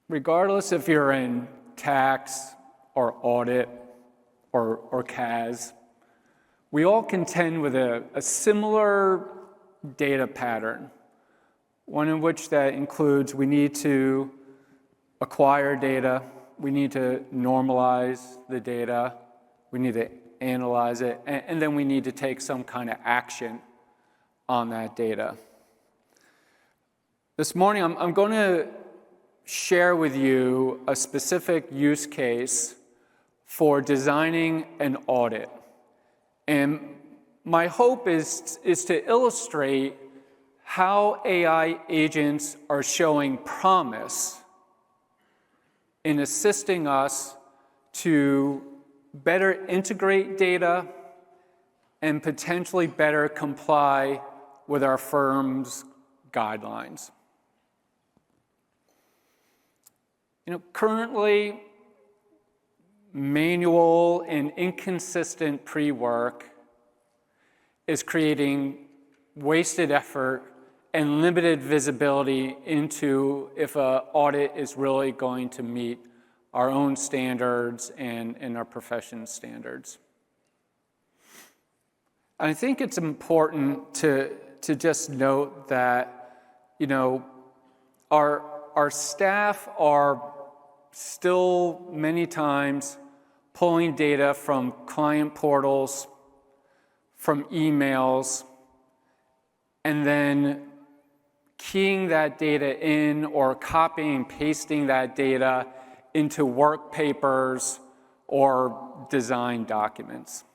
Regardless if you're in tax or audit or CAS, we all contend with a similar data pattern, one in which that includes we need to acquire data, we need to normalize the data, we need to analyze it, and then we need to take some kind of action on that data. This morning, I'm going to share with you a specific use case for designing an audit. And my hope is to illustrate how AI agents are showing promise in assisting us to better integrate data and potentially better comply with our firm's guidelines. Currently, manual and inconsistent pre-work is creating wasted effort and limited visibility into if an audit is really going to meet our own standards and our profession's standards. I think it's important to just note that, our staff are still many times pulling data from client portals, from emails, and then keying that data in or copying and pasting that data into work papers or design documents.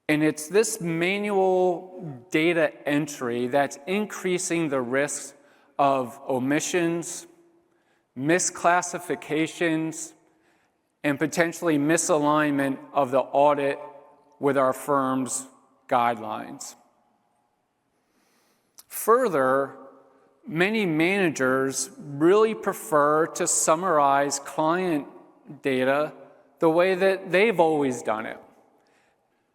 And it's this manual data entry that's increasing the risks of omissions, misclassifications, and potentially misalignment of the audit with our firm's guidelines. Further, many managers really prefer to summarize client data the way that they've always done it.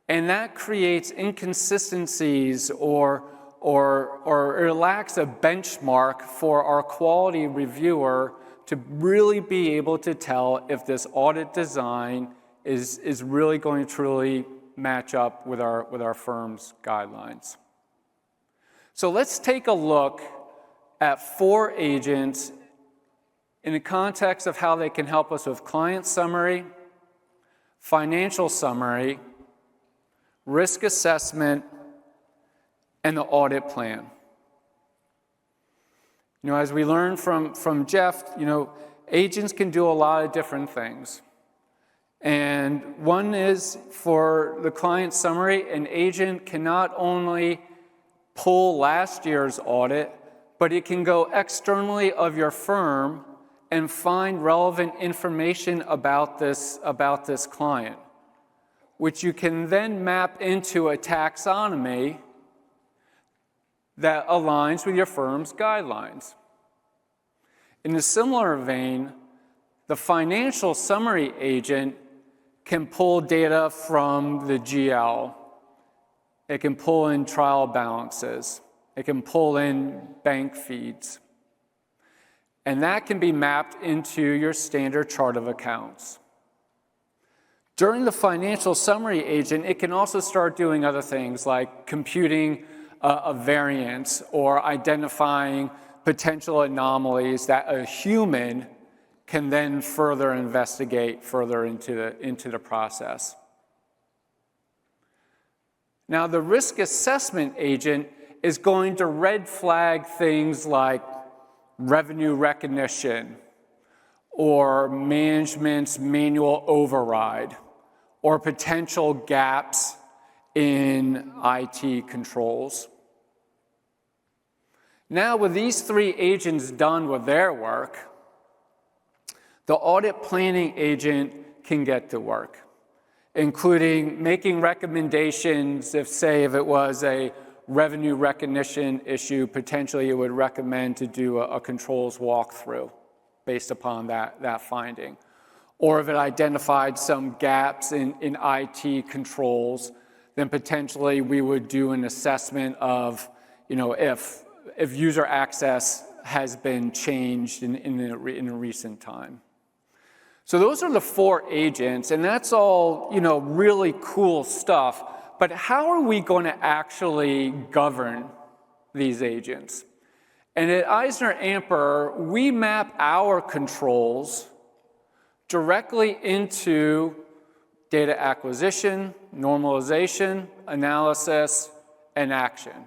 And that creates inconsistencies or it lacks a benchmark for our quality reviewer to really be able to tell if this audit design is really going to truly match up with our firm's guidelines. So let's take a look at 4 agents in the context of how they can help us with client summary, financial summary, risk assessment, and the audit plan. As we learned from Jeff, agents can do a lot of different things. And one is for the client summary, an agent can not only pull last year's audit, but it can go externally of your firm and find relevant information about this client, which you can then map into a taxonomy that aligns with your firm's guidelines. In a similar vein, the financial summary agent can pull data from the GL. It can pull in trial balances. It can pull in bank feeds. And that can be mapped into your standard chart of accounts. During the financial summary agent, it can also start doing other things like computing a variance or identifying potential anomalies that a human can then further investigate further into the process. Now, the risk assessment agent is going to red flag things like revenue recognition or management's manual override or potential gaps in IT controls. Now, with these 3 agents done with their work, the audit planning agent can get to work, including making recommendations if it was a revenue recognition issue, potentially it would recommend to do a controls walkthrough based upon that finding. Or if it identified some gaps in IT controls, then potentially we would do an assessment of, if user access has been changed in a recent time. So those are the 4 agents, and that's all, really cool stuff. But how are we going to actually govern these agents? And at EisnerAmper, we map our controls directly into data acquisition, normalization, analysis, and action.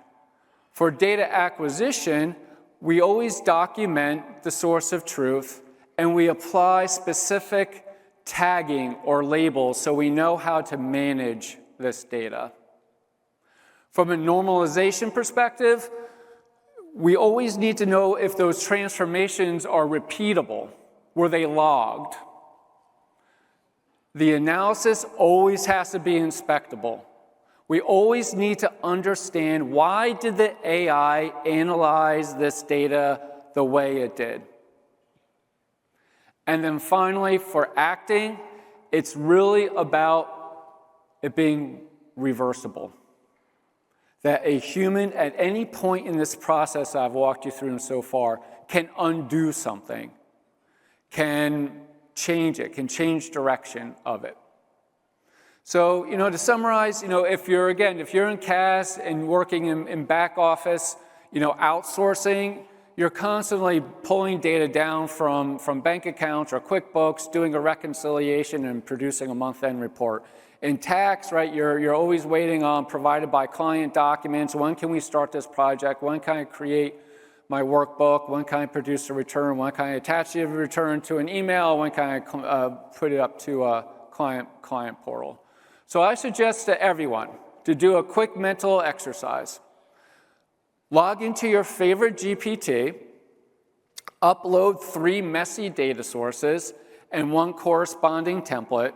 For data acquisition, we always document the source of truth, and we apply specific tagging or labels so we know how to manage this data. From a normalization perspective, we always need to know if those transformations are repeatable. Were they logged? The analysis always has to be inspectable. We always need to understand, why did the AI analyze this data the way it did? And then finally, for acting, it's really about it being reversible. That a human at any point in this process I've walked you through so far can undo something, can change it, can change direction of it. So, to summarize, if you're in CAS and working in back office, outsourcing, you're constantly pulling data down from bank accounts or QuickBooks, doing a reconciliation and producing a month-end report. In tax, right, you're always waiting on provided by client documents. When can we start this project? When can I create my workbook? When can I produce a return? When can I attach the return to an email? When can I put it up to a client portal? So I suggest to everyone to do a quick mental exercise. Log into your favorite GPT, upload 3 messy data sources and 1 corresponding template.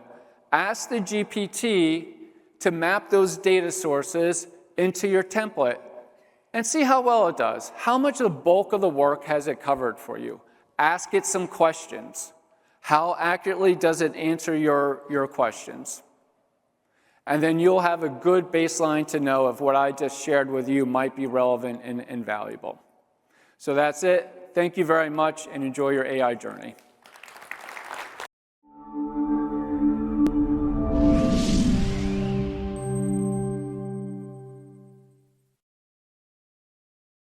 Ask the GPT to map those data sources into your template and see how well it does. How much of the bulk of the work has it covered for you? Ask it some questions. How accurately does it answer your questions? And then you'll have a good baseline to know if what I just shared with you might be relevant and valuable. So that's it. Thank you very much, and enjoy your AI journey.